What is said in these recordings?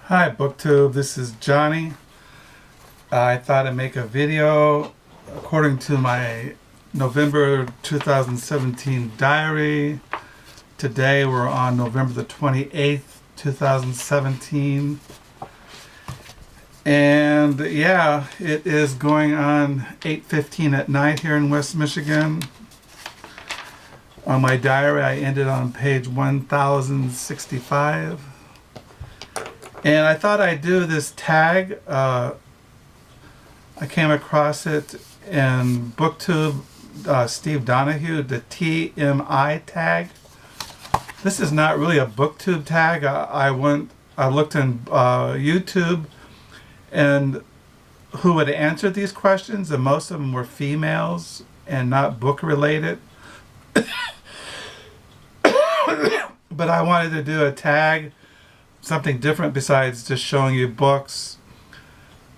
Hi BookTube, this is Johnny. I thought I'd make a video according to my November 2017 diary. Today we're on November the 28th, 2017. And yeah, it is going on 8:15 at night here in West Michigan. On my diary, I ended on page 1065. And I thought I'd do this tag. I came across it in BookTube, Steve Donahue, the TMI tag. This is not really a BookTube tag. I looked in YouTube and who would answer these questions, and most of them were females and not book related. But I wanted to do a tag, something different besides just showing you books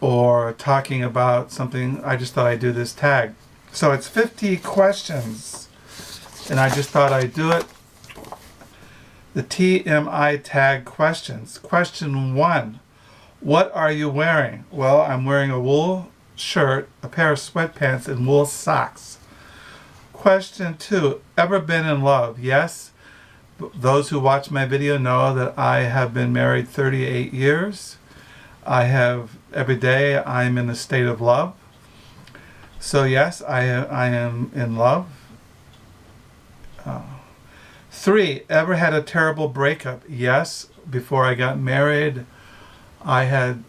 or talking about something. I just thought I'd do this tag. So it's 50 questions, and I just thought I'd do it. The TMI tag questions. Question 1. What are you wearing? Well, I'm wearing a wool shirt, a pair of sweatpants, and wool socks. Question 2. Ever been in love? Yes. Those who watch my video know that I have been married 38 years. Every day I'm in a state of love. So yes, I am in love. 3, ever had a terrible breakup? Yes, before I got married, I had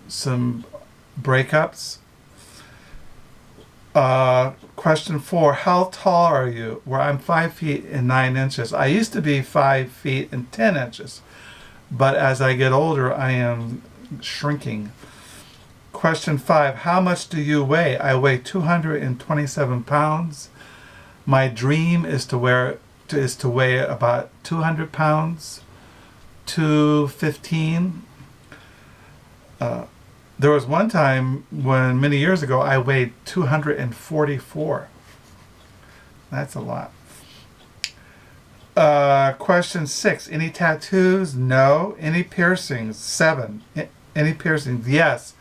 some breakups. Question 4, how tall are you? Well, I'm 5 feet and 9 inches. I used to be 5 feet and 10 inches, but as I get older, I am shrinking. Question 5, how much do you weigh? I weigh 227 pounds. My dream is to weigh about 200 pounds, 215. There was one time when many years ago I weighed 244. That's a lot. Question 6. Any tattoos? No. Any piercings? 7. Any piercings? Yes.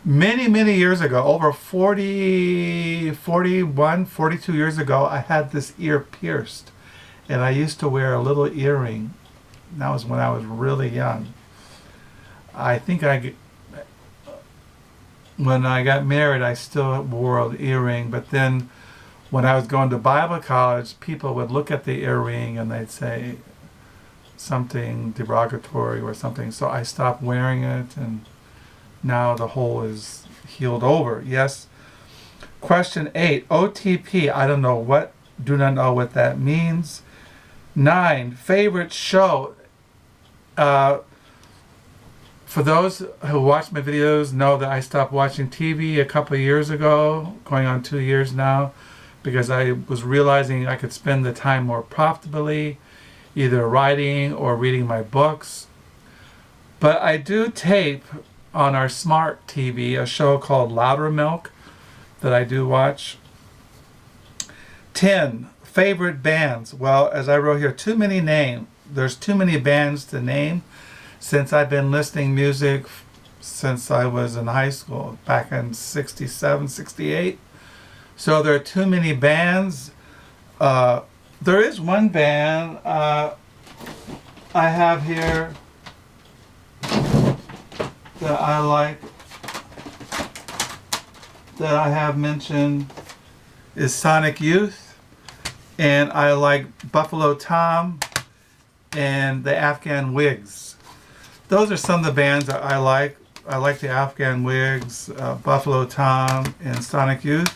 Many years ago, over 41, 42 years ago, I had this ear pierced. And I used to wear a little earring. That was when I was really young. I think when I got married, I still wore an earring, but then when I was going to Bible college, people would look at the earring and they'd say something derogatory or something, so I stopped wearing it, and now the hole is healed over. Yes. Question 8, OTP, do not know what that means. 9, favorite show. For those who watch my videos know that I stopped watching TV a couple of years ago, going on 2 years now, because I was realizing I could spend the time more profitably, either writing or reading my books. But I do tape on our smart TV a show called LOUDERMILK that I do watch. 10, favorite bands. Well, as I wrote here, there's too many bands to name. Since I've been listening music since I was in high school, back in 67, 68. So there are too many bands. There is one band I have here that I like, that I have mentioned, is Sonic Youth. And I like Bufflo Tom and the Afghan Whigs. Those are some of the bands that I like. I like the Afghan Whigs, Buffalo Tom, and Sonic Youth.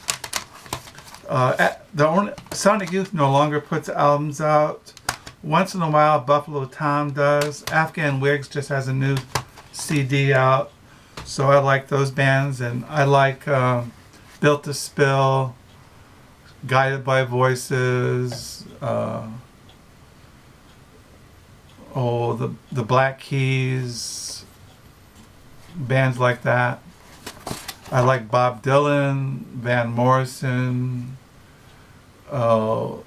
Sonic Youth no longer puts albums out. Once in a while, Buffalo Tom does. Afghan Whigs just has a new CD out. So I like those bands, and I like Built to Spill, Guided by Voices, the Black Keys, bands like that. I like Bob Dylan, Van Morrison, The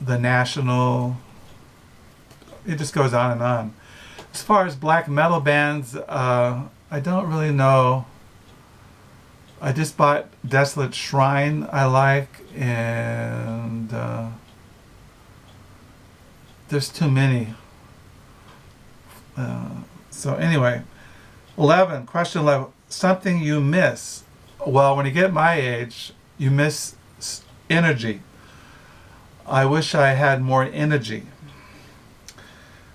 National, it just goes on and on. As far as black metal bands, I don't really know. I just bought Desolate Shrine I like, and there's too many. So anyway, question 11, something you miss. Well, when you get my age, you miss energy. I wish I had more energy.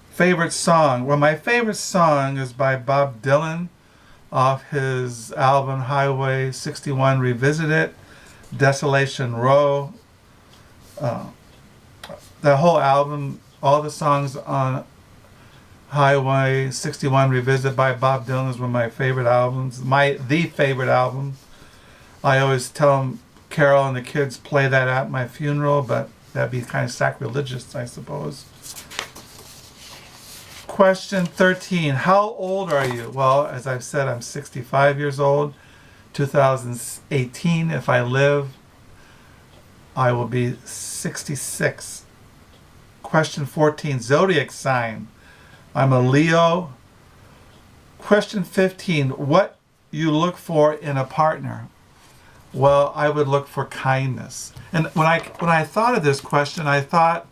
Favorite song? Well, my favorite song is by Bob Dylan off his album Highway 61 Revisited, Desolation Row. The whole album, all the songs on Highway 61 Revisited by Bob Dylan is one of my favorite albums. The favorite album. I always tell Carol and the kids play that at my funeral, but that'd be kind of sacrilegious, I suppose. Question 13, how old are you? Well, as I've said, I'm 65 years old. 2018, if I live, I will be 66. Question 14, zodiac sign. I'm a Leo. Question 15, what you look for in a partner? Well, I would look for kindness. And when I thought of this question, I thought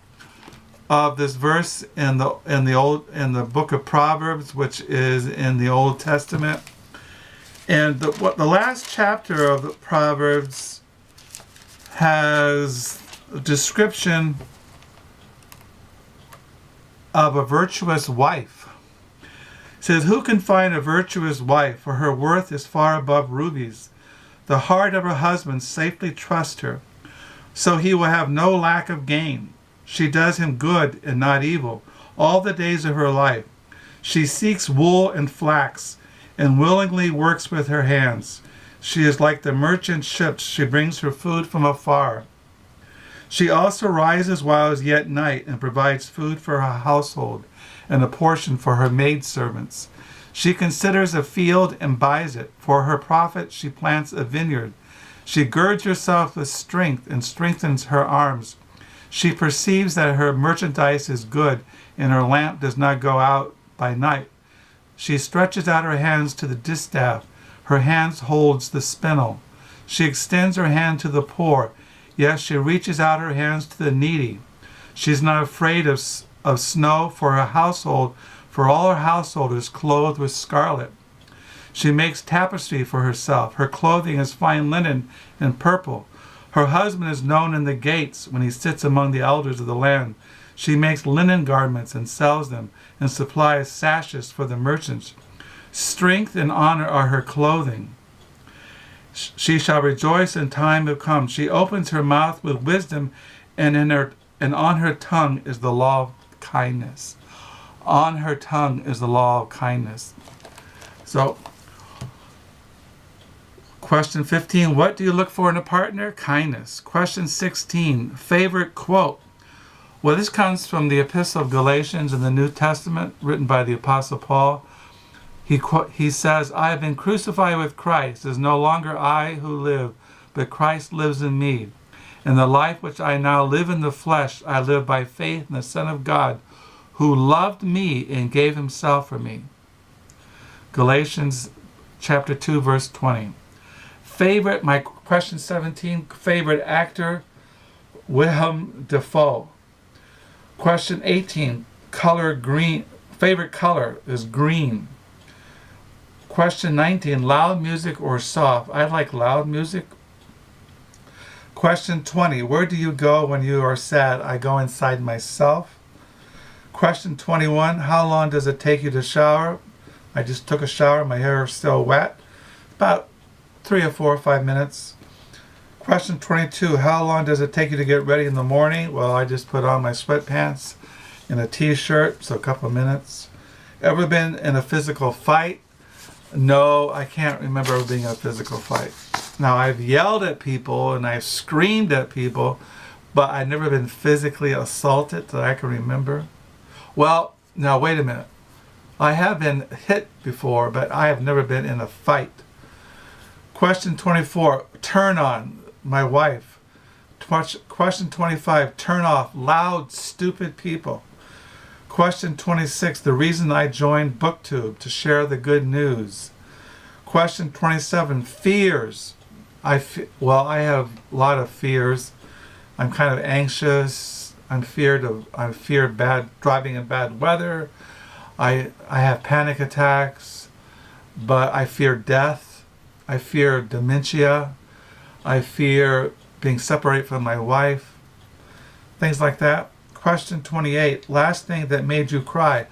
of this verse in the book of Proverbs, which is in the Old Testament. And the last chapter of the Proverbs has a description of a virtuous wife. It says, who can find a virtuous wife? For her worth is far above rubies. The heart of her husband safely trusts her, so he will have no lack of gain. She does him good and not evil all the days of her life. She seeks wool and flax and willingly works with her hands. She is like the merchant ships. She brings her food from afar. She also rises while it is yet night and provides food for her household and a portion for her maidservants. She considers a field and buys it. For her profit she plants a vineyard. She girds herself with strength and strengthens her arms. She perceives that her merchandise is good, and her lamp does not go out by night. She stretches out her hands to the distaff. Her hands holds the spindle. She extends her hand to the poor. Yes, she reaches out her hands to the needy. She is not afraid of snow for her household, for all her household is clothed with scarlet. She makes tapestry for herself. Her clothing is fine linen and purple. Her husband is known in the gates when he sits among the elders of the land. She makes linen garments and sells them, and supplies sashes for the merchants. Strength and honor are her clothing. She shall rejoice in time to come. She opens her mouth with wisdom, and on her tongue is the law of kindness. On her tongue is the law of kindness. So, question 15, what do you look for in a partner? Kindness. Question 16, favorite quote. Well, this comes from the Epistle of Galatians in the New Testament, written by the Apostle Paul. He says, I have been crucified with Christ. It is no longer I who live, but Christ lives in me. And the life which I now live in the flesh, I live by faith in the Son of God, who loved me and gave himself for me. Galatians chapter 2, verse 20. My question 17, favorite actor, Willem Dafoe. Question 18, color green. Favorite color is green. Question 19, loud music or soft? I like loud music. Question 20, where do you go when you are sad? I go inside myself. Question 21, how long does it take you to shower? I just took a shower, my hair is still wet. About 3 or 4 or 5 minutes. Question 22, how long does it take you to get ready in the morning? Well, I just put on my sweatpants and a t-shirt, so a couple of minutes. Ever been in a physical fight? No, I can't remember ever being in a physical fight. Now, I've yelled at people and I've screamed at people, but I've never been physically assaulted that I can remember. Well, now wait a minute. I have been hit before, but I have never been in a fight. Question 24, turn on, my wife. Question 25, turn off, loud, stupid people. Question 26, the reason I joined BookTube, to share the good news. Question 27, fears. I have a lot of fears. I'm kind of anxious. I fear driving in bad weather. I have panic attacks, but I fear death. I fear dementia. I fear being separated from my wife. Things like that. Question 28, last thing that made you cry.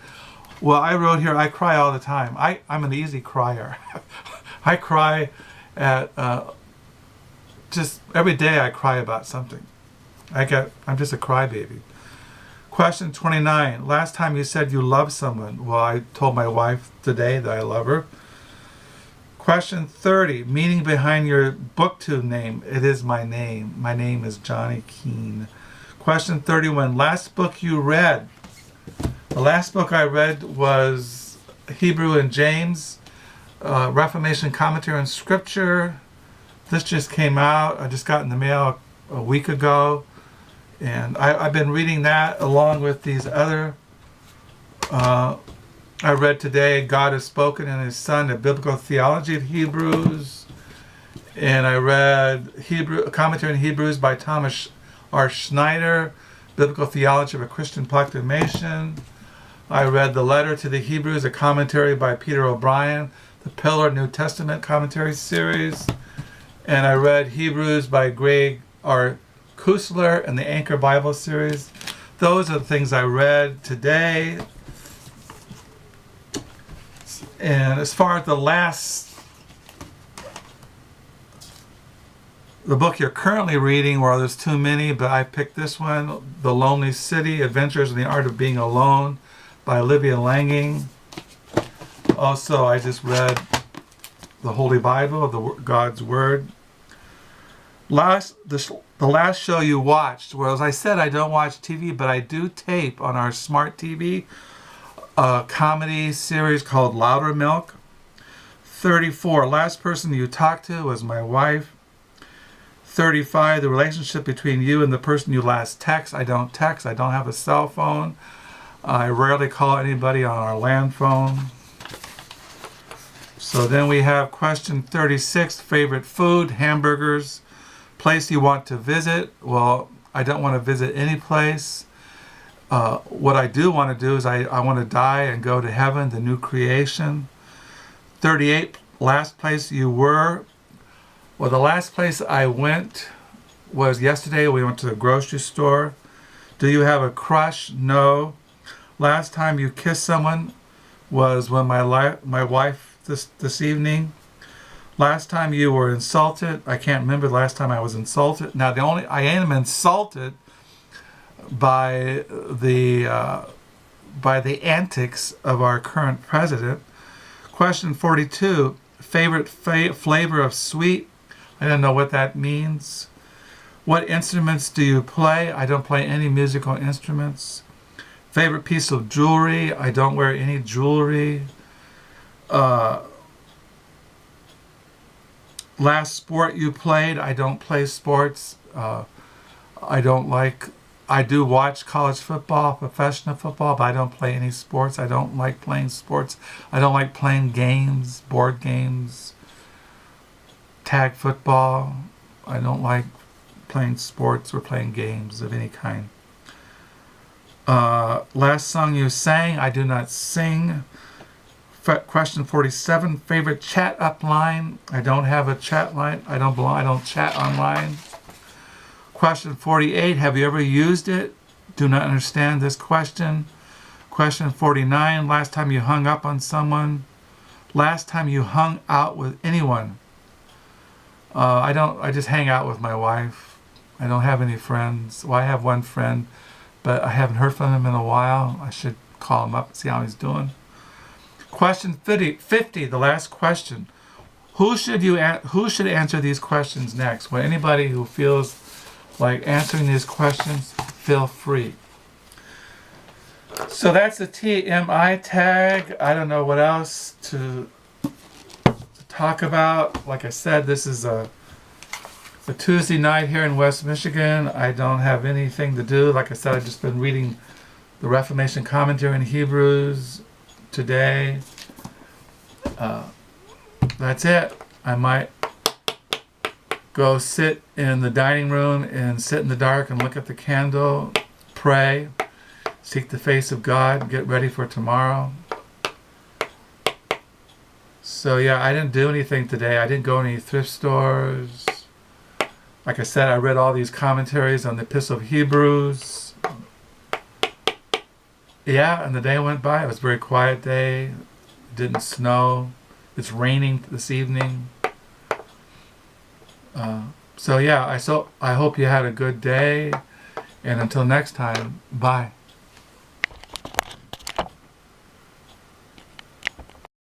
Well, I wrote here, I cry all the time. I'm an easy crier. I cry at, just every day I cry about something. I'm just a crybaby. Question 29, last time you said you love someone. Well, I told my wife today that I love her. Question 30, meaning behind your BookTube name. It is my name. My name is Johnny Keene. Question 31, last book you read. The last book I read was Hebrew and James, Reformation Commentary on Scripture. This just came out. I just got in the mail a week ago. And I've been reading that along with these other. I read today, God Has Spoken in His Son, A Biblical Theology of Hebrews. And I read a commentary on Hebrews by Thomas R. Schneider, Biblical Theology of a Christian Proclamation. I read the Letter to the Hebrews, a commentary by Peter O'Brien, the Pillar New Testament Commentary Series. And I read Hebrews by Greg R. Kusler and the Anchor Bible Series. Those are the things I read today. And as far as the book you're currently reading, well, there's too many, but I picked this one, The Lonely City, Adventures in the Art of Being Alone by Olivia Langing. Also, I just read the Holy Bible, God's Word. The last show you watched, well, as I said, I don't watch TV, but I do tape on our smart TV a comedy series called LOUDERMILK. 34, last person you talked to was my wife. 35, the relationship between you and the person you last text. I don't text. I don't have a cell phone. I rarely call anybody on our land phone. So then we have question 36, favorite food, hamburgers. Place you want to visit. Well, I don't want to visit any place. What I do want to do is I want to die and go to heaven, the new creation. 38, last place you were. Well, the last place I went was yesterday. We went to the grocery store. Do you have a crush? No. Last time you kissed someone was when my wife this evening. Last time you were insulted. I can't remember the last time I was insulted. Now I am insulted by the antics of our current president. Question 42, favorite flavor of sweet. I don't know what that means. What instruments do you play? I don't play any musical instruments. Favorite piece of jewelry? I don't wear any jewelry. Last sport you played? I don't play sports. I do watch college football, professional football, but I don't play any sports. I don't like playing sports. I don't like playing games, board games, tag football. I don't like playing sports or playing games of any kind. Last song you sang? I do not sing. Question 47, favorite chat up line? I don't have a chat line. I don't chat online. Question 48, have you ever used it? Do not understand this question. Question 49, last time you hung up on someone? Last time you hung out with anyone? I just hang out with my wife. I don't have any friends. Well, I have one friend, but I haven't heard from him in a while. I should call him up and see how he's doing. Question 50, the last question. Who should answer these questions next? Well, anybody who feels like answering these questions, feel free. So that's the TMI tag. I don't know what else to talk about. Like I said, this is a Tuesday night here in West Michigan. I don't have anything to do. Like I said, I've just been reading the Reformation commentary in Hebrews today. That's it. I might go sit in the dining room and sit in the dark and look at the candle, pray, seek the face of God, get ready for tomorrow. So yeah, I didn't do anything today. I didn't go to any thrift stores. Like I said, I read all these commentaries on the Epistle of Hebrews. Yeah, and the day went by. It was a very quiet day. It didn't snow. It's raining this evening. So yeah, I hope you had a good day. And until next time, bye.